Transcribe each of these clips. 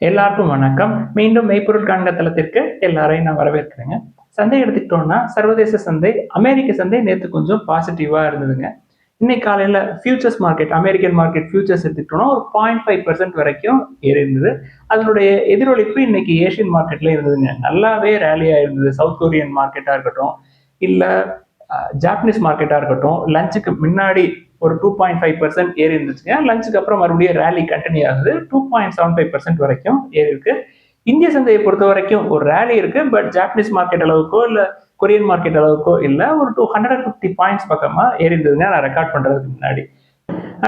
எல்லாருக்கும் வணக்கம். மீண்டும் மெய்ப்பொருள் காண்க தளத்திற்கு எல்லாரையும் நான் வரவேற்கிறேங்க. சந்தை எடுத்துக்கிட்டோம்னா சர்வதேச சந்தை, அமெரிக்க சந்தை நேற்று கொஞ்சம் பாசிட்டிவா இருந்ததுங்க. இன்னைக்கு காலையில futures market, American market futures எடுத்துக்கிட்டோம்னா ஒரு 0.5% வரைக்கும் ஏறி இருந்தது. அதனுடைய எதிரொலிப்பு இன்னைக்கு ஏஷியன் மார்க்கெட்ல இருந்ததுங்க. நல்லாவே ரேலியா இருந்தது. சவுத் கொரியன் மார்க்கெட்டா இருக்கட்டும், இல்ல ஜாப்பனீஸ் மார்க்கெட்டா இருக்கட்டும், லஞ்சுக்கு முன்னாடி ஒரு 2.5% ஏறி இருந்துச்சுங்க. லஞ்சுக்கு அப்புறம் மறுபடியும் ரேலி கண்டினியூ ஆகுது. 2.75% வரைக்கும் ஏறி இருக்கு. இந்திய சந்தையை பொறுத்த வரைக்கும் ஒரு ரேலி இருக்கு. பட் ஜாப்பனீஸ் மார்க்கெட் அளவுக்கோ இல்ல கொரியன் மார்க்கெட் அளவுக்கோ இல்ல, ஒரு 250 பாயிண்ட்ஸ் பக்கமா ஏறி இருந்ததுங்க நான் ரெக்கார்ட் பண்றதுக்கு முன்னாடி.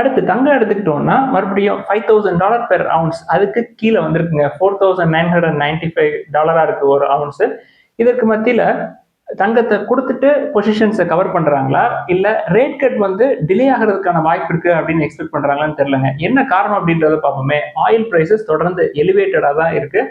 அடுத்து தங்கம் எடுத்துக்கிட்டோம்னா மறுபடியும் $5,000 பெர் அவுன்ஸ் அதுக்கு கீழே வந்திருக்குங்க. $4,995 இருக்கு ஒரு அவுன்ஸ். இதற்கு மத்தியில தங்கத்தை கொடுத்துட்டு பொசிஷன்ஸை கவர் பண்றாங்களா இல்ல ரேட் கட் டிலே ஆகிறதுக்கான வாய்ப்பு இருக்கு அப்படின்னு எக்ஸ்பெக்ட் பண்றாங்களான்னு தெரியலங்க. என்ன காரணம் அப்படின்றத பார்ப்போமே. ஆயில் பிரைசஸ் தொடர்ந்து எலிவேட்டடா தான் இருக்கு.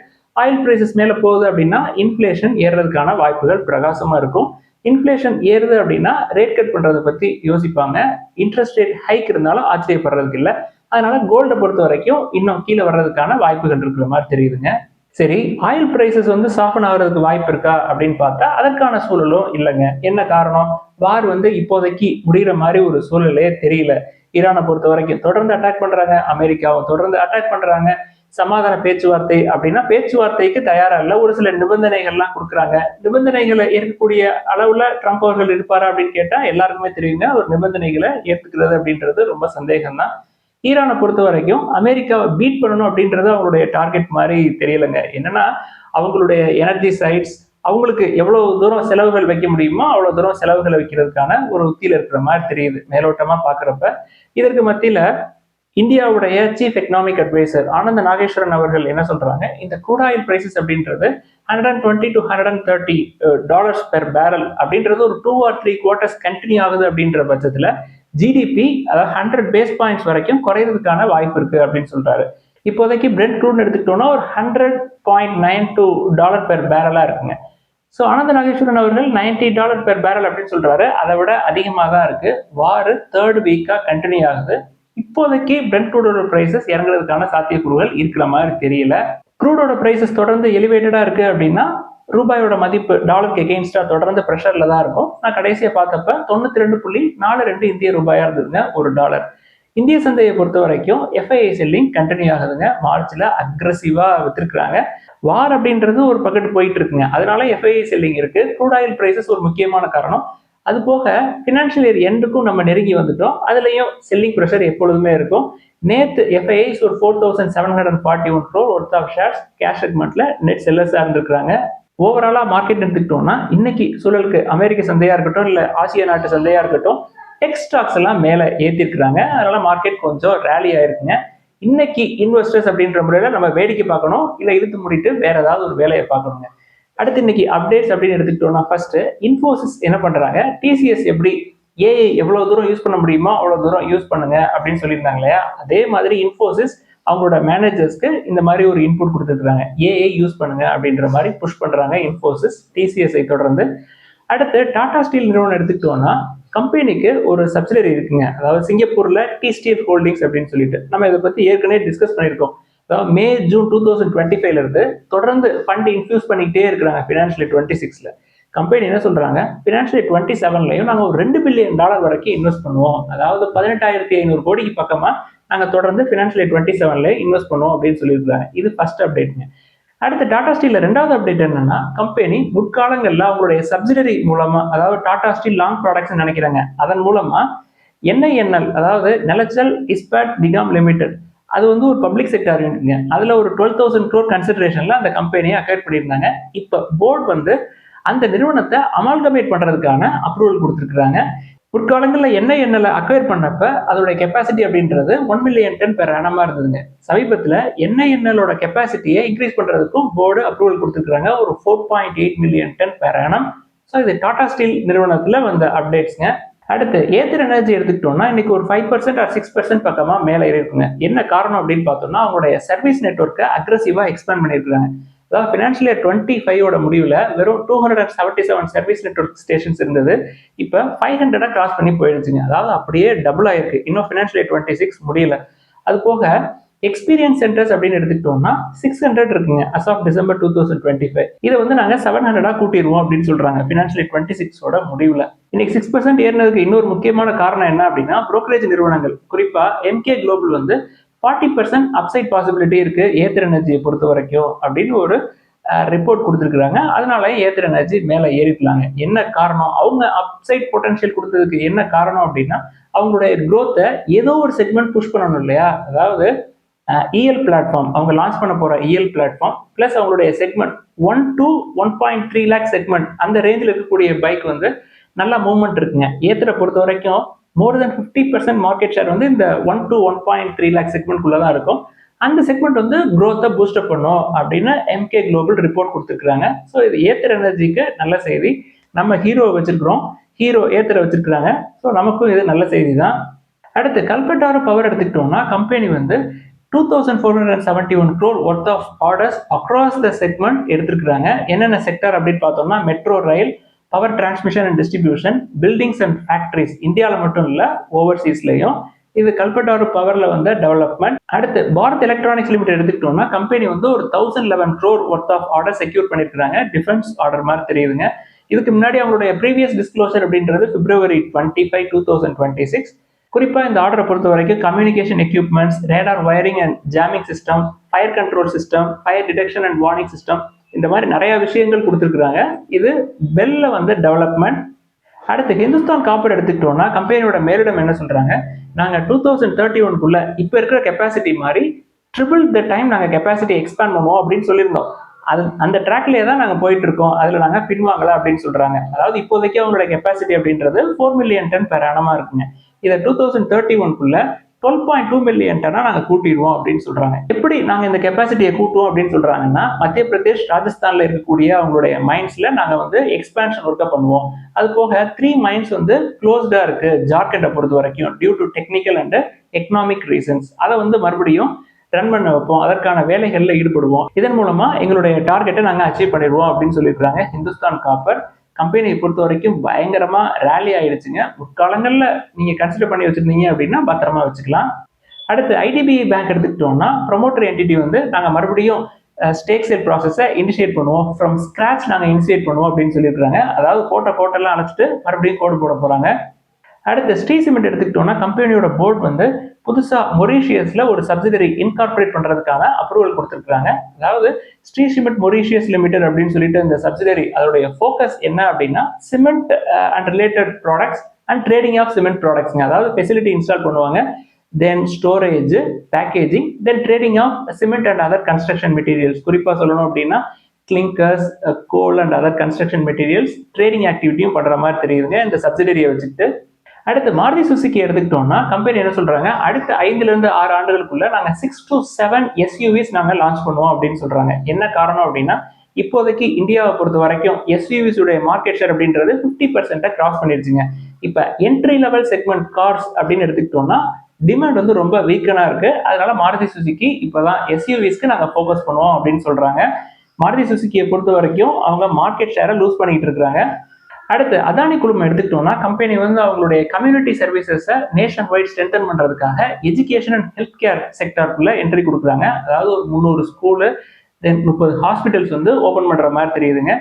ஆயில் பிரைசஸ் மேல போகுது அப்படின்னா இன்ஃபிளேஷன் ஏறுறதுக்கான வாய்ப்புகள் பிரகாசமா இருக்கும். இன்ஃபிளேஷன் ஏறுது அப்படின்னா ரேட் கட் பண்றதை பத்தி யோசிப்பாங்க. இன்ட்ரெஸ்ட் ரேட் ஹைக் இருந்தாலும் ஆச்சரியப்படுறதுக்கு இல்லை. அதனால கோல்டை பொறுத்த வரைக்கும் இன்னும் கீழே வர்றதுக்கான வாய்ப்புகள் இருக்கிற மாதிரி தெரியுதுங்க. சரி, ஆயில் பிரைசஸ் சாஃபன் ஆகிறதுக்கு வாய்ப்பு இருக்கா அப்படின்னு பார்த்தா அதற்கான சூழலும் இல்லைங்க. என்ன காரணம்? வார் இப்போதைக்கு முடிகிற மாதிரி ஒரு சூழலே தெரியல. ஈரானை பொறுத்த வரைக்கும் தொடர்ந்து அட்டாக் பண்றாங்க, அமெரிக்காவும் தொடர்ந்து அட்டாக் பண்றாங்க. சமாதான பேச்சுவார்த்தை அப்படின்னா பேச்சுவார்த்தைக்கு தயாரா இல்லை. ஒரு சில நிபந்தனைகள்லாம் கொடுக்குறாங்க. நிபந்தனைகளை ஏற்கக்கூடிய அளவுல ட்ரம்ப் அவர்கள் இருப்பாரா அப்படின்னு கேட்டா எல்லாருக்குமே தெரியுங்க. ஒரு நிபந்தனைகளை ஏற்றுக்கிறது அப்படின்றது ரொம்ப சந்தேகம் தான். ஈரானை பொறுத்த வரைக்கும் அமெரிக்காவை பீட் பண்ணணும் அப்படின்றது அவங்களுடைய டார்கெட் மாதிரி தெரியலைங்க. என்னன்னா அவங்களுடைய எனர்ஜி சைட்ஸ், அவங்களுக்கு எவ்வளவு தூரம் செலவுகள் வைக்க முடியுமோ அவ்வளவு தூரம் செலவுகளை வைக்கிறதுக்கான ஒரு உத்தியில இருக்கிற மாதிரி தெரியுது மேலோட்டமா பாக்குறப்ப. இதற்கு மத்தியில இந்தியாவுடைய சீஃப் எக்கனாமிக் அட்வைசர் ஆனந்த நாகேஸ்வரன் அவர்கள் என்ன சொல்றாங்க, இந்த க்ரூட் ஆயில் பிரைசஸ் அப்படின்றது $120 to $130 பெர் பேரல் அப்படின்றது ஒரு 2 or 3 quarters கண்டினியூ ஆகுது அப்படின்ற பட்சத்துல ஜிடிபி அதாவது 100 பேஸ் பாயிண்ட்ஸ் வரைக்கும் குறையிறதுக்கான வாய்ப்பு இருக்கு அப்படின்னு சொல்றாரு. இப்போதைக்கு பிரெண்ட் க்ரூட் எடுத்துக்கிட்டோம்னா ஒரு $100.92 பெர் பேரலா இருக்குங்க. ஸோ ஆனந்த நாகேஸ்வரன் அவர்கள் $90 பெர் பேரல் அப்படின்னு சொல்றாரு. அதை விட அதிகமாக தான் இருக்கு. வார் 3rd வீக்கா கண்டினியூ ஆகுது. இப்போதைக்கு பிரெண்ட் க்ரூடோட பிரைசஸ் இறங்குறதுக்கான சாத்தியக்கூறுகள் இருக்கிற மாதிரி தெரியல. க்ரூடோட பிரைசஸ் தொடர்ந்து எலிவேட்டடா இருக்கு அப்படின்னா ரூபாயோட மதிப்பு டாலருக்கு எகெயின்ஸ்டா தொடர்ந்து ப்ரெஷர்ல தான் இருக்கும். நான் கடைசியா பார்த்தப்ப 92.42 இந்திய ரூபாயா இருந்ததுங்க ஒரு டாலர். இந்திய சந்தையை பொறுத்த வரைக்கும் எஃப்ஐஐ செல்லிங் கண்டினியூ ஆகுதுங்க. மார்ச்ல அக்ரெசிவா வித்திருக்கிறாங்க. வார் அப்படின்றது ஒரு பக்கெட் போயிட்டு இருக்குங்க. அதனால எஃப்ஐஐ செல்லிங் இருக்கு. க்ரூட் ஆயில் பிரைசஸ் ஒரு முக்கியமான காரணம். அது போக பினான்சியல் இயர் எண்டுக்கும் நம்ம நெருங்கி வந்துட்டோம். அதுலயும் செல்லிங் ப்ரெஷர் எப்பொழுதுமே இருக்கும். நேத்து எஃப்ஐஐஸ் ஒரு 4,741 crore worth of shares cash செக்மெண்ட்ல நெட் செல்லர்ஸா இருந்திருக்காங்க. ஓவராலா மார்க்கெட் எடுத்துக்கிட்டோம்னா இன்னைக்கு சூழலுக்கு அமெரிக்க சந்தையா இருக்கட்டும் இல்ல ஆசிய நாட்டு சந்தையா இருக்கட்டும் டெக் ஸ்டாக்ஸ் எல்லாம் மேல ஏத்திருக்கிறாங்க. அதனால மார்க்கெட் கொஞ்சம் ரேலி ஆயிருக்குங்க. இன்னைக்கு இன்வெஸ்டர்ஸ் அப்படின்ற முறையில நம்ம வேடிக்கை பார்க்கணும், இல்ல இழுத்து மூடிட்டு வேற ஏதாவது ஒரு வேலையை பார்க்கணுங்க. அடுத்து இன்னைக்கு அப்டேட்ஸ் அப்படின்னு எடுத்துக்கிட்டோம்னா ஃபர்ஸ்ட் இன்ஃபோசிஸ் என்ன பண்றாங்க, டிசிஎஸ் எப்படி ஏஐ எவ்வளவு தூரம் யூஸ் பண்ண முடியுமோ அவ்வளவு தூரம் யூஸ் பண்ணுங்க அப்படின்னு சொல்லியிருந்தாங்க இல்லையா, அதே மாதிரி இன்ஃபோசிஸ் அவங்களோட மேனேஜர்ஸ்க்கு இந்த மாதிரி ஒரு இன்புட் கொடுத்துருக்காங்க. ஏஐ யூஸ் பண்ணுங்க அப்படின்ற மாதிரி புஷ் பண்றாங்க இன்ஃபோசிஸ் டிசிஎஸ்ஐ தொடர்ந்து. அடுத்து டாடா ஸ்டீல் நிறுவனம் எடுத்துக்கிட்டோம்னா கம்பெனிக்கு ஒரு சப்சிடரி இருக்குங்க. அதாவது சிங்கப்பூர்ல டி ஸ்டீல் ஹோல்டிங்ஸ் அப்படின்னு சொல்லிட்டு நம்ம இதை பத்தி ஏற்கனவே டிஸ்கஸ் பண்ணியிருக்கோம். அதாவது மே ஜூன் 2025 இருந்து தொடர்ந்து ஃபண்ட் இன்ஃபியூஸ் பண்ணிக்கிட்டே இருக்கிறாங்க. ஃபினான்ஷியல் 26ல கம்பெனி என்ன சொல்றாங்க, ஃபினான்ஷியல் 27லயும் நாங்கள் ஒரு $2 பில்லியன் வரைக்கும் இன்வெஸ்ட் பண்ணுவோம். அதாவது 18,500 கோடிக்கு பக்கமா நாங்கள் தொடர்ந்து ஃபினான்ஷியல் 27ல இன்வெஸ்ட் பண்ணுவோம் அப்படின்னு சொல்லியிருக்காங்க. இது ஃபர்ஸ்ட் அப்டேட்ங்க. அடுத்து டாடா ஸ்டீல்ல ரெண்டாவது அப்டேட் என்னன்னா, கம்பெனி முற்காலங்கள்ல அவங்களுடைய சப்சிடரி மூலமா, அதாவது டாடா ஸ்டீல் லாங் ப்ராடக்ட்ஸ் நினைக்கிறாங்க, அதன் மூலமா என்ஐஎன்எல் அதாவது நிலச்சல் இஸ்பாட் நிகாம் லிமிடெட் அது ஒரு பப்ளிக் செக்டர் யூனிட்ங்க. அதுல ஒரு 12,000 crore கன்சிடரேஷன்ல அந்த கம்பெனியை அக்வயர் பண்ணியிருந்தாங்க. இப்ப போர்டு அந்த நிறுவனத்தை அமால்கமேட் பண்றதுக்கான அப்ரூவல் கொடுத்துருக்காங்க. முற்காலங்களில் என்ஐஎன்எல் அக்வயர் பண்ணப்ப அதோட கெப்பாசிட்டி அப்படின்றது 1 மில்லியன் டன் பெர் ஆனமா இருந்ததுங்க. சமீபத்தில் என்ஐஎன்எலோட கெப்பாசிட்டியை இன்க்ரீஸ் பண்றதுக்கும் போர்டு அப்ரூவல் கொடுத்துருக்காங்க, ஒரு 4.8 million ton per annum. So இது டாடா ஸ்டீல் நிறுவனத்துல வந்த அப்டேட்ஸ்ங்க. அடுத்து ஏத்தர் எனர்ஜி எடுத்துக்கிட்டோம்னா இன்னைக்கு ஒரு 5% or 6% பக்கமா மேலே இருக்குங்க. என்ன காரணம் அப்படின்னு பார்த்தோம்னா அவங்களுடைய சர்வீஸ் நெட்வொர்க்கை அக்ரெசிவா எக்ஸ்பேண்ட் பண்ணியிருக்காங்க. அதாவது ஃபினான்ஷியல் இயர் 25 முடிவில் வெறும் 277 சர்வீஸ் நெட்வொர்க் ஸ்டேஷன்ஸ் இருந்தது. இப்போ 500 கிராஸ் பண்ணி போயிடுச்சுங்க. அதாவது அப்படியே டபுள் ஆயிருக்கு. இன்னும் ஃபினான்ஷியல் இயர் 26 முடியல. அது போக எக்ஸ்பீரியன்ஸ் சென்டர்ஸ் அப்படின்னு எடுத்துக்கிட்டோம்னா 600 இருக்குங்க as of December 2025. இதை வந்து நாங்கள் 700 கூட்டிடுவோம் அப்படின்னு சொல்றாங்க ஃபினான்ஷியல் 26ஓட முடிவில். இன்னைக்கு 6% ஏறினதுக்கு இன்னொரு முக்கியமான காரணம் என்ன அப்படின்னா புரோக்கரேஜ் நிறுவனங்கள், குறிப்பா எம்கே குளோபல் வந்து 40% அப்சைட் பாசிபிலிட்டி இருக்கு ஏத்தர் எனர்ஜியை பொறுத்த வரைக்கும் அப்படின்னு ஒரு ரிப்போர்ட் கொடுத்துருக்காங்க. அதனால ஏத்தர் எனர்ஜி மேலே ஏறிக்கலாங்க. என்ன காரணம்? அவங்க அப்சைட் பொட்டன்ஷியல் கொடுத்ததுக்கு என்ன காரணம் அப்படின்னா அவங்களுடைய growth-ஐ ஏதோ ஒரு செக்மெண்ட் புஷ் பண்ணணும் இல்லையா. அதாவது இஎல் பிளாட்ஃபார்ம், அவங்க லான்ச் பண்ண போற இஎல் பிளாட்ஃபார்ம் பிளஸ் அவங்களுடைய செக்மெண்ட் 1 to 1.3 லேக் செக்மெண்ட், அந்த ரேஞ்சில் இருக்கக்கூடிய பைக் வந்து நல்லா மூவ்மெண்ட் இருக்குங்க. ஏத்தரை பொறுத்த வரைக்கும் மோர் தென் 50% மார்க்கெட் ஷேர் வந்து இந்த 1 to 1.3 லேக் செக்மெண்ட்குள்ள தான் இருக்கும். அந்த செக்மெண்ட் வந்து growth-ஐ பூஸ்டப் பண்ணும் அப்படின்னு எம்கே குளோபல் ரிப்போர்ட் கொடுத்துருக்காங்க. ஸோ இது ஏத்தர் எனர்ஜிக்கு நல்ல செய்தி. நம்ம ஹீரோ வச்சிருக்கிறோம், ஹீரோ ஏத்தரை வச்சிருக்கிறாங்க. ஸோ நமக்கும் இது நல்ல செய்தி தான். அடுத்து கல்கட்டாரு பவர் எடுத்துக்கிட்டோம்னா கம்பெனி வந்து 2471 crore worth of orders across the segment எடுத்திருக்கிறாங்க. என்னென்ன செக்டர் அப்படின்னு பார்த்தோம்னா metro rail, power transmission and distribution, buildings and factories, இந்தியாவில் மட்டும் இல்லை ஓவர்சீஸ்லையும். இது கல்கட்டாரு பவர்ல வந்த டெவலப்மெண்ட். அடுத்து பாரத் எலக்ட்ரானிக்ஸ் லிமிடெட் எடுத்துக்கிட்டோம்னா கம்பெனி வந்து ஒரு 1011 crore worth of order secure பண்ணிருக்காங்க. டிஃபென்ஸ் ஆர்டர் மாதிரி தெரியுதுங்க. இதுக்கு முன்னாடி அவங்களுடைய ப்ரீவியஸ் டிஸ்க்ளோசர் அப்படின்றது February 25, 2026. குறிப்பா இந்த ஆர்டரை பொறுத்த வரைக்கும் communication equipments, radar wiring and jamming system, fire control system, fire detection and warning system, இந்த மாதிரி நிறைய விஷயங்கள் கொடுத்துருக்காங்க. இது பெல்ல வந்து டெவலப்மெண்ட். அடுத்து ஹிந்துஸ்தான் காப்பர் எடுத்துக்கிட்டோம்னா கம்பெனியோட மேலிடம் என்ன சொல்றாங்க, நாங்க 2031 இப்ப இருக்கிற கெப்பாசிட்டி மாதிரி ட்ரிபிள் த டைம் நாங்க கெப்பாசிட்டி எக்ஸ்பேண்ட் பண்ணுவோம் அப்படின்னு சொல்லியிருந்தோம். அது அந்த ட்ராக்லயே தான் நாங்க போயிட்டு இருக்கோம், அதுல நாங்க பின்வாங்கல அப்படின்னு சொல்றாங்க. அதாவது இப்போதைக்கு அவங்களோட கெப்பாசிட்டி அப்படின்றது 4 மில்லியன் டன் பெர் ஆனமா இருக்குங்க. இதை 2031 12.2 மில்லியன் டன்னா நாங்க கூட்டிடுவோம் அப்படின்னு சொல்றாங்க. எப்படி நாங்க இந்த கெப்பாசிட்டியை கூட்டுவோம் அப்படின்னு சொல்றாங்கன்னா மத்திய பிரதேஷ், ராஜஸ்தான்ல இருக்கக்கூடிய அவங்களுடைய மைன்ஸ்ல நாங்க வந்து எக்ஸ்பான்ஷன் ஒர்க்கை பண்ணுவோம். அது போக 3 மைன்ஸ் வந்து க்ளோஸ்டா இருக்கு ஜார்க்கண்டை பொறுத்த வரைக்கும் due to technical and economic reasons. அதை வந்து மறுபடியும் ரன் பண்ண வைப்போம், அதற்கான வேலைகள்ல ஈடுபடுவோம். இதன் மூலமா எங்களுடைய டார்கெட்டை நாங்க அச்சீவ் பண்ணிடுவோம் அப்படின்னு சொல்லியிருக்காங்க. ஹிந்துஸ்தான் காப்பர் கம்பெனியை பொறுத்த வரைக்கும் பயங்கரமா ரேலி ஆயிடுச்சுங்க. முற்காலங்கள்ல நீங்க கன்சிடர் பண்ணி வச்சிருந்தீங்க அப்படின்னா பத்திரமா வச்சுக்கலாம். அடுத்து ஐடிபிஐ பேங்க் எடுத்துக்கிட்டோம்னா ப்ரொமோட்டர் என்டிட்டி வந்து நாங்க மறுபடியும் ஸ்டேக் சேல் ப்ராசஸை இனிஷியேட் பண்ணுவோம், ஃப்ரம் ஸ்கிராச் நாங்க இனிஷியேட் பண்ணுவோம் அப்படின்னு சொல்லியிருக்காங்க. அதாவது கோட்டெல்லாம் அழைச்சிட்டு மறுபடியும் கோடு போட போறாங்க. அடுத்து ஸ்ரீ சிமெண்ட் எடுத்துக்கிட்டோம்னா கம்பெனியோட போர்டு வந்து புதுசா மொரீஷியஸ்ல ஒரு சப்சிடரி இன்கார்பரேட் பண்றதுக்கான அப்ரூவல் கொடுத்துருக்காங்க. அதாவது ஸ்ரீ சிமெண்ட் மொரீஷியஸ் லிமிடெட் அப்படின்னு சொல்லிட்டு இந்த சப்சிடரி அதோடைய ஃபோக்கஸ் என்ன அப்படின்னா cement and related products and trading of cement ப்ராடக்ட்ஸ்ங்க. அதாவது ஃபெசிலிட்டி இன்ஸ்டால் பண்ணுவாங்க, then storage, packaging, then trading of cement and other construction materials. குறிப்பா சொல்லணும் அப்படின்னா clinkers, coal and other construction materials trading ஆக்டிவிட்டியும் பண்ற மாதிரி தெரியுதுங்க இந்த சப்சிடரியை வச்சுக்கிட்டு. அடுத்து மாருதி சுசுகி எடுத்துக்கிட்டோம்னா கம்பெனி என்ன சொல்றாங்க, அடுத்த 5 to 6 ஆண்டுகளுக்குள்ள நாங்க 6 to 7 எஸ்யூவிஸ் நாங்க லான்ச் பண்ணுவோம் அப்படின்னு சொல்றாங்க. என்ன காரணம் அப்படின்னா இப்போதைக்கு இந்தியாவை பொறுத்த வரைக்கும் எஸ்யூவிஸ் உடைய மார்க்கெட் ஷேர் அப்படின்றது 50% கிராஸ் பண்ணிருச்சுங்க. இப்ப என்ட்ரி லெவல் செக்மெண்ட் கார்ஸ் அப்படின்னு எடுத்துக்கிட்டோம்னா டிமாண்ட் வந்து ரொம்ப வீக்கனா இருக்கு. அதனால மாருதி சுசுகி இப்பதான் எஸ்யூவிஸ்க்கு நாங்க ஃபோக்கஸ் பண்ணுவோம் அப்படின்னு சொல்றாங்க. மாருதி சுசுகியை பொறுத்த வரைக்கும் அவங்க மார்க்கெட் ஷேரை லூஸ் பண்ணிட்டு இருக்காங்க. அடுத்து அதானி குழுமம் எடுத்துக்கிட்டோம்னா கம்பெனி வந்து அவங்களுடைய கம்யூனிட்டி சர்வீசஸை நேஷன் வைட் ஸ்ட்ரென்தன் பண்றதுக்காக எஜுகேஷன் அண்ட் ஹெல்த் கேர் செக்டருக்குள்ள என்ட்ரி கொடுக்குறாங்க. அதாவது ஒரு 300 ஸ்கூலு, தென் 30 ஹாஸ்பிட்டல்ஸ் வந்து ஓபன் பண்ற மாதிரி தெரியுதுங்க.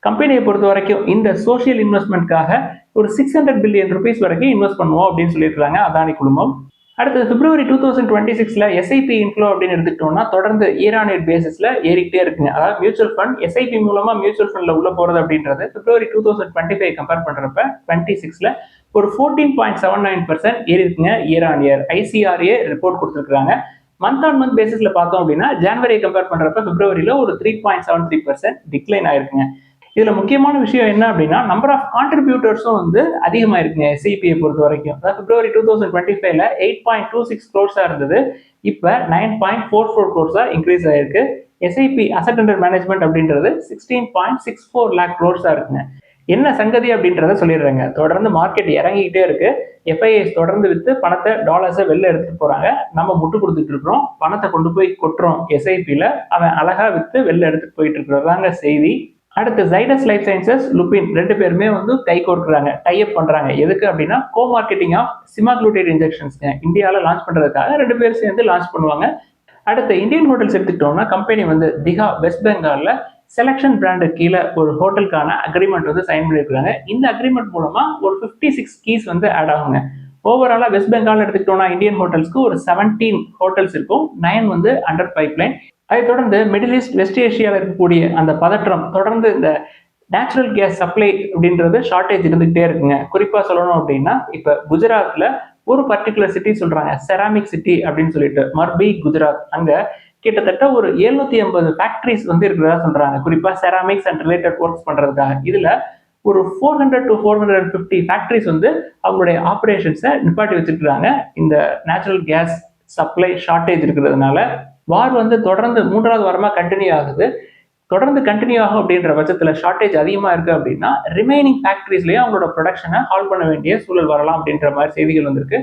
கம்பெனியை பொறுத்த வரைக்கும் இந்த சோசியல் இன்வெஸ்ட்மெண்ட்காக ஒரு 600 பில்லியன் ருபீஸ் வரைக்கும் இன்வெஸ்ட் பண்ணுவோம் அப்படின்னு சொல்லியிருக்காங்க அதானி குழுமம். அடுத்தது February 2026 எஸ்ஐபி இன்ஃப்ளோ அப்படின்னு எடுத்துக்கிட்டோம்னா தொடர்ந்து இயர் ஆன் இயர் பேசிஸ்ல ஏறிக்கிட்டே இருக்குங்க. அதாவது மியூச்சுவல் ஃபண்ட் எஸ்ஐபி மூலமா மியூச்சுவல் ஃபண்ட்ல உள்ள போறது அப்படின்றது February 2025 கம்பேர் பண்றப்ப 26 ஒரு 14.79% ஏறி இருக்குங்க year on year. ICRA report கொடுத்துருக்காங்க. மந்த் ஆன் மந்த் பேசிஸ்ல பார்த்தோம் அப்படின்னா ஜனவரியை கம்பேர் பண்றப்ப பிப்ரவரியில ஒரு 3.73% டிக்ளைன் ஆயிருக்குங்க. இதுல முக்கியமான விஷயம் என்ன அப்படின்னா நம்பர் ஆஃப் கான்ட்ரிபியூட்டர்ஸும் வந்து அதிகமா இருக்குங்க எஸ்ஐபியை பொறுத்த வரைக்கும். அதாவது February 2025 8.26 crores இருந்தது, இப்ப 9.44 crores இன்க்ரீஸ் ஆயிருக்கு. எஸ்ஐபி அசெட் அண்டர் மேனேஜ்மெண்ட் அப்படின்றது 16.64 lakh crores இருக்குங்க. என்ன சங்கதி அப்படின்றத சொல்லிடுறாங்க. தொடர்ந்து மார்க்கெட் இறங்கிக்கிட்டே இருக்கு. எஃப்ஐஎஸ் தொடர்ந்து வித்து பணத்தை டாலர்ஸை வெளில எடுத்துட்டு போறாங்க. நம்ம முட்டு கொடுத்துட்டு இருக்கிறோம், பணத்தை கொண்டு போய் கொட்டுறோம் எஸ்ஐபியில, அவன் அழகா வித்து வெளில எடுத்துட்டு போயிட்டு இருக்கிறதாங்க செய்தி. அடுத்து ஜைடஸ் லைஃப் சயின்சஸ், லுபின் 2 பேருமே வந்து கை கோர்க்குறாங்க, டைப் பண்றாங்க. எதுக்கு அப்படின்னா கோ மார்க்கெட்டிங் ஆஃப் சிமாக்ளூட்டேட் இன்ஜெக்ஷன்ஸ் இந்தியாவில் லான்ச் பண்றதுக்காக 2 பேர் சேர்ந்து லான்ச் பண்ணுவாங்க. அடுத்து இந்தியன் ஹோட்டல்ஸ் எடுத்துக்கிட்டோம்னா கம்பெனி வந்து திகா வெஸ்ட் பெங்கால்ல செலக்ஷன் பிராண்டு கீழே ஒரு ஹோட்டலுக்கான அக்ரிமெண்ட் வந்து சைன் பண்ணியிருக்காங்க. இந்த அக்ரிமெண்ட் மூலமா ஒரு 56 கீஸ் வந்து ஆட் ஆகுங்க. ஓவராலா வெஸ்ட் பெங்கால் எடுத்துக்கிட்டோம்னா இந்தியன் ஹோட்டல்ஸ்க்கு ஒரு 17 ஹோட்டல்ஸ் இருக்கும், 9 வந்து அண்டர் பைப்லைன். அதை தொடர்ந்து மிடில் ஈஸ்ட் வெஸ்ட் ஏஷியாவில் இருக்கக்கூடிய அந்த பதற்றம் தொடர்ந்து இந்த நேச்சுரல் கேஸ் சப்ளை அப்படின்றது ஷார்டேஜ் இருந்துகிட்டே இருக்குங்க. குறிப்பா சொல்லணும் அப்படின்னா இப்ப குஜராத்ல ஒரு பர்டிகுலர் சிட்டி சொல்றாங்க, செராமிக் சிட்டி அப்படின்னு சொல்லிட்டு, மர்பி குஜராத். அங்க கிட்டத்தட்ட ஒரு 750 ஃபேக்டரிஸ் வந்து இருக்கிறதா சொல்றாங்க, குறிப்பா செராமிக்ஸ் அண்ட் ரிலேட்டட் ஒர்க்ஸ் பண்றதுக்காக. இதுல ஒரு 400 to 450 ஃபேக்டரிஸ் வந்து அவங்களுடைய ஆப்ரேஷன்ஸை நிப்பாட்டி வச்சிருக்காங்க இந்த நேச்சுரல் கேஸ் சப்ளை ஷார்டேஜ் இருக்கிறதுனால. வார் வந்து தொடர்ந்து 3வது வாரமா கண்டினியூ ஆகுது. தொடர்ந்து கண்டினியூ ஆகும் அப்படின்ற பட்சத்தில் ஷார்டேஜ் அதிகமாக இருக்கு அப்படின்னா ரிமைனிங் ஃபேக்டரிஸ்லேயும் அவங்களோட ப்ரொடக்ஷனை ஹால் பண்ண வேண்டிய சூழல் வரலாம் அப்படின்ற மாதிரி செய்திகள் வந்திருக்கு.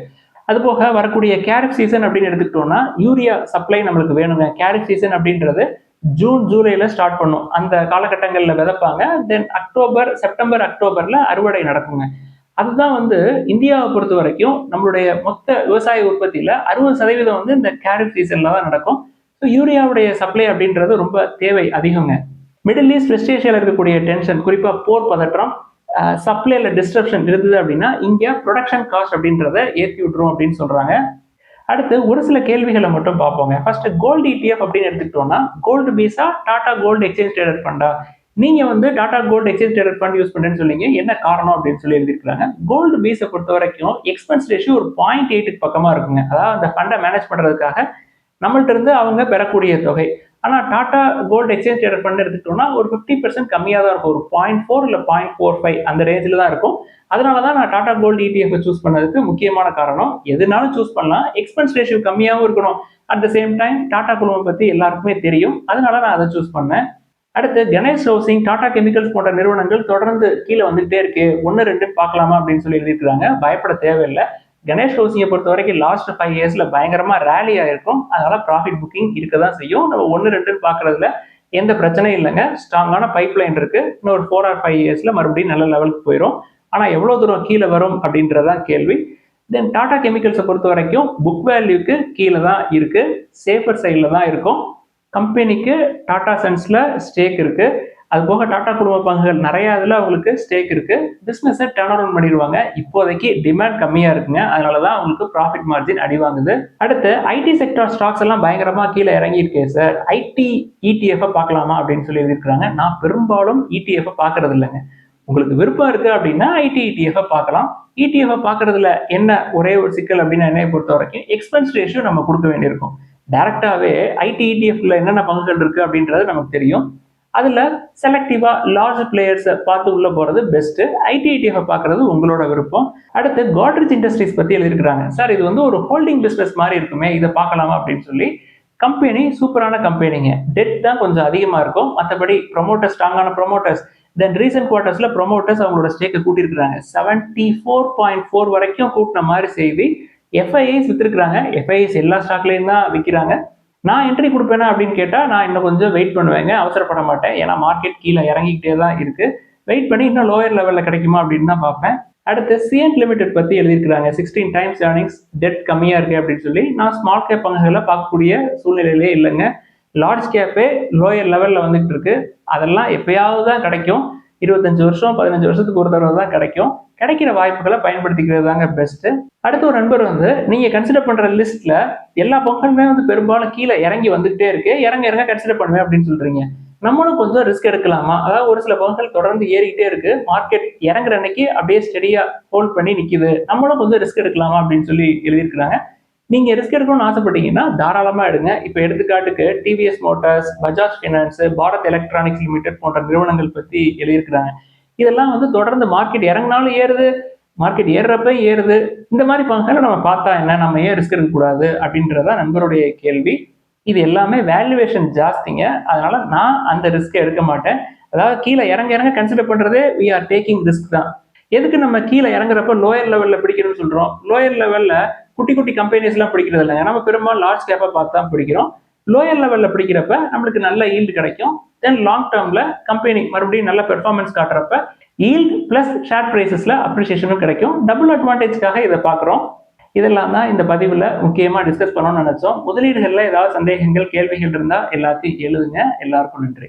அதுபோக வரக்கூடிய கேரட் சீசன் அப்படின்னு எடுத்துக்கிட்டோம்னா யூரியா சப்ளை நம்மளுக்கு வேணுங்க. கேரட் சீசன் அப்படின்றது ஜூன் ஜூலைல ஸ்டார்ட் பண்ணும், அந்த காலகட்டங்களில் விதைப்பாங்க. தென் அக்டோபர் செப்டம்பர் அக்டோபர்ல அறுவடை நடக்குங்க. அதுதான் வந்து இந்தியாவை பொறுத்த வரைக்கும் நம்மளுடைய மொத்த விவசாய உற்பத்தியில 60% வந்து இந்த கேரட் சீசன்ல தான் நடக்கும். யூரியாவுடைய சப்ளை அப்படின்றது ரொம்ப தேவை அதிகங்க. மிடில் ஈஸ்ட் வெஸ்ட் ஏஷியாவில் இருக்கக்கூடிய டென்ஷன், குறிப்பா போர் பதற்றம், சப்ளைல டிஸ்ட்ரப்ஷன் இருந்தது அப்படின்னா இங்க ப்ரொடக்ஷன் காஸ்ட் அப்படின்றத ஏற்றி விட்டுரும் அப்படின்னு சொல்றாங்க. அடுத்து ஒரு சில கேள்விகளை மட்டும் பார்ப்போங்க. ஃபர்ஸ்ட் கோல்டு ETF அப்படின்னு எடுத்துக்கிட்டோம்னா கோல்டு பீஸா டாடா கோல்டு எக்ஸ்சேஞ்ச் ட்ரேடட் ஃபண்டா? நீங்க வந்து Tata gold exchange traded fund use பண்றேன்னு சொன்னீங்க, என்ன காரணம் அப்படின்னு சொல்லி எழுதிருக்காங்க. கோல்டு பீஸை பொறுத்த வரைக்கும் எக்ஸ்பென்ஸ் ரேஷியோ ஒரு 0.8 பக்கமா இருக்குங்க. அதாவது அந்த ஃபண்டை மேனேஜ் பண்றதுக்காக நம்மள்ட்ட இருந்து அவங்க பெறக்கூடிய தொகை. ஆனா Tata gold exchange traded fund எடுத்துக்கிட்டோம்னா ஒரு 50% கம்மியா தான் இருக்கும், ஒரு 0.4 இல்ல 0.45 அந்த ரேஞ்சில் தான் இருக்கும். அதனாலதான் நான் டாடா கோல்டு ETF சூஸ் பண்ணதுக்கு முக்கியமான காரணம். எதுனாலும் சூஸ் பண்ணலாம், எக்ஸ்பென்ஸ் ரேஷியோ கம்மியாகவும் இருக்கணும், at the same time Tata குழுமம் பத்தி எல்லாருக்குமே தெரியும், அதனால நான் அதை சூஸ் பண்ணேன். அடுத்து கணேஷ் ஹவுசிங், டாடா கெமிக்கல்ஸ் போன்ற நிறுவனங்கள் தொடர்ந்து கீழே வந்துகிட்டே இருக்கு, 1-2 பார்க்கலாமா அப்படின்னு சொல்லி எழுதியிருக்காங்க. பயப்பட தேவையில்லை. கணேஷ் ஹவுசிங்கை பொறுத்த வரைக்கும் லாஸ்ட் 5 இயர்ஸ்ல பயங்கரமா ரேலி ஆயிருக்கும், அதனால ப்ராஃபிட் புக்கிங் இருக்க தான் செய்யும். நம்ம 1-2 பார்க்கறதுல எந்த பிரச்சனையும் இல்லைங்க. ஸ்ட்ராங்கான பைப்லைன் இருக்கு. இன்னும் ஒரு 4 or 5 இயர்ஸ்ல மறுபடியும் நல்ல லெவலுக்கு போயிடும். ஆனா எவ்வளவு தூரம் கீழே வரும் அப்படின்றதான் கேள்வி. தென் டாடா கெமிக்கல்ஸை பொறுத்த வரைக்கும் புக் வேல்யூக்கு கீழே தான் இருக்கு, சேஃபர் சைடில் தான் இருக்கும். கம்பெனிக்கு டாடா சன்ஸ்ல ஸ்டேக் இருக்கு, அது போக டாடா குழும பங்குகள் நிறைய இதுல அவங்களுக்கு ஸ்டேக் இருக்கு. பிசினஸை டர்ன் அரவுண்ட் பண்ணிடுவாங்க. இப்போதைக்கு டிமாண்ட் கம்மியா இருக்குங்க, அதனாலதான் அவங்களுக்கு ப்ராஃபிட் மார்ஜின் அடி வாங்குது. அடுத்து ஐடி செக்டார் ஸ்டாக்ஸ் எல்லாம் பயங்கரமா கீழே இறங்கி இருக்கேன் சார், ஐடி ETF பார்க்கலாமா அப்படின்னு சொல்லி எழுதியிருக்காங்க. நான் பெரும்பாலும் ETF பார்க்கறது இல்லைங்க. உங்களுக்கு விருப்பம் இருக்கு அப்படின்னா ஐடி ETF பார்க்கலாம். ETF பார்க்கறதுல என்ன ஒரே ஒரு சிக்கல் அப்படின்னு என்னை பொறுத்த வரைக்கும் எக்ஸ்பென்ஸ் ரேஷியோ நம்ம கொடுக்க வேண்டியிருக்கும். டைரக்டாவே ஐடி ETFல என்னென்ன பங்குகள் இருக்கு அப்படின்றது நமக்கு தெரியும். அதுல செலக்டிவா லார்ஜ் பிளேயர்ஸ் பார்த்து உள்ள போறது பெஸ்ட். ஐடி ETF பார்க்கறது உங்களோட விருப்பம். அடுத்து காட்ரேஜ் இண்டஸ்ட்ரீஸ் பத்தி எழுதியிருக்காங்க. சார் இது வந்து ஒரு ஹோல்டிங் பிசினஸ் மாதிரி இருக்குமே, இதை பார்க்கலாமா அப்படின்னு சொல்லி. கம்பெனி சூப்பரான கம்பெனிங்க, டெட் தான் கொஞ்சம் அதிகமா இருக்கும், மற்றபடி ப்ரொமோட்டர்ஸ் ஸ்ட்ராங்கான ப்ரொமோட்டர்ஸ். தென் ரீசன்ட் குவார்டர்ஸ்ல ப்ரொமோட்டர்ஸ் அவங்களோட ஸ்டேக்கை கூட்டியிருக்காங்க, 74.4 வரைக்கும் கூட்டின மாதிரி செய்தி. FIIs வித்திருக்காங்க. FIIs எல்லா ஸ்டாக்லையும் தான் விற்கிறாங்க. நான் என்ட்ரி கொடுப்பேனா அப்படின்னு கேட்டா நான் இன்னும் கொஞ்சம் வெயிட் பண்ணுவேங்க, அவசரப்பட மாட்டேன். ஏன்னா மார்க்கெட் கீழே இறங்கிக்கிட்டே தான் இருக்கு. வெயிட் பண்ணி இன்னும் லோயர் லெவல்ல கிடைக்குமா அப்படின்னு தான் பார்ப்பேன். அடுத்து சிஎன்ட் லிமிடெட் பத்தி எழுதியிருக்காங்க, 16 times earnings, டெட் கம்மியா இருக்கு அப்படின்னு சொல்லி. நான் ஸ்மால் கேப் பங்குகளை பார்க்கக்கூடிய சூழ்நிலையிலே இல்லைங்க. லார்ஜ் கேப்பே லோயர் லெவல்ல வந்துட்டு இருக்கு. அதெல்லாம் எப்பயாவது தான் கிடைக்கும், 25 வருஷம் 15 வருஷத்துக்கு ஒரு தடவை தான் கிடைக்கும். கிடைக்கிற வாய்ப்புகளை பயன்படுத்திக்கிறது தாங்க பெஸ்ட். அடுத்த ஒரு நண்பர் வந்து நீங்க கன்சிடர் பண்ற லிஸ்ட்ல எல்லா பங்குகளுமே வந்து பெரும்பாலும் கீழே இறங்கி வந்துகிட்டே இருக்கு, இறங்க இறங்க கன்சிடர் பண்ணுவேன் அப்படின்னு சொல்றீங்க. நம்மளும் கொஞ்சம் ரிஸ்க் எடுக்கலாமா? அதாவது ஒரு சில பங்குகள் தொடர்ந்து ஏறிக்கிட்டே இருக்கு, மார்க்கெட் இறங்குற அன்னைக்கு அப்படியே ஸ்டெடியா ஹோல்ட் பண்ணி நிக்குது, நம்மளும் கொஞ்சம் ரிஸ்க் எடுக்கலாமா அப்படின்னு சொல்லி எழுதியிருக்காங்க. நீங்க ரிஸ்க் எடுக்கணும்னு ஆசைப்பட்டீங்கன்னா தாராளமா எடுங்க. இப்ப எடுத்துக்காட்டுக்கு TVS Motors, Bajaj finance, Bharat electronics limited போன்ற நிறுவனங்கள் பத்தி எழுதியிருக்கிறாங்க. இதெல்லாம் வந்து தொடர்ந்து மார்க்கெட் இறங்கினாலும் ஏறுது, மார்க்கெட் ஏறுறப்ப ஏறுது. இந்த மாதிரி பங்குகளை நம்ம பார்த்தா என்ன, நம்ம ஏன் ரிஸ்க் எடுக்கக்கூடாது அப்படின்றதான் நண்பருடைய கேள்வி. இது எல்லாமே வேல்யூவேஷன் ஜாஸ்திங்க, அதனால நான் அந்த ரிஸ்க் எடுக்க மாட்டேன். அதாவது கீழே இறங்க இறங்க கன்சிடர் பண்றதே we are taking risk தான். எதுக்கு நம்ம கீழே இறங்குறப்ப லோயர் லெவல்ல பிடிக்கணும்னு சொல்றோம்? லோயர் லெவல்ல குட்டி குட்டி கம்பெனிஸ் எல்லாம் பிடிக்கிறது இல்லைங்க, நம்ம பெரும்பாலும் லார்ஜ் கேப்பா பார்த்து தான் பிடிக்கிறோம். லோயர் லெவல்ல பிடிக்கிறப்ப நம்மளுக்கு நல்ல ஈல்டு கிடைக்கும். தென் லாங் டேர்ம்ல கம்பெனி மறுபடியும் நல்ல பெர்ஃபார்மன்ஸ் காட்டுறப்ப ஈல்டு பிளஸ் ஷேர் பிரைசஸ்ல அப்ரிசியேஷனும் கிடைக்கும். டபுள் அட்வான்டேஜ்க்காக இதை பார்க்குறோம். இதெல்லாம் தான் இந்த பதிவில் முக்கியமாக டிஸ்கஸ் பண்ணணும்னு நினைச்சோம். முதலீடுகளில் ஏதாவது சந்தேகங்கள் கேள்விகள் இருந்தால் எல்லாத்தையும் எழுதுங்க. எல்லாருக்கும் நன்றி.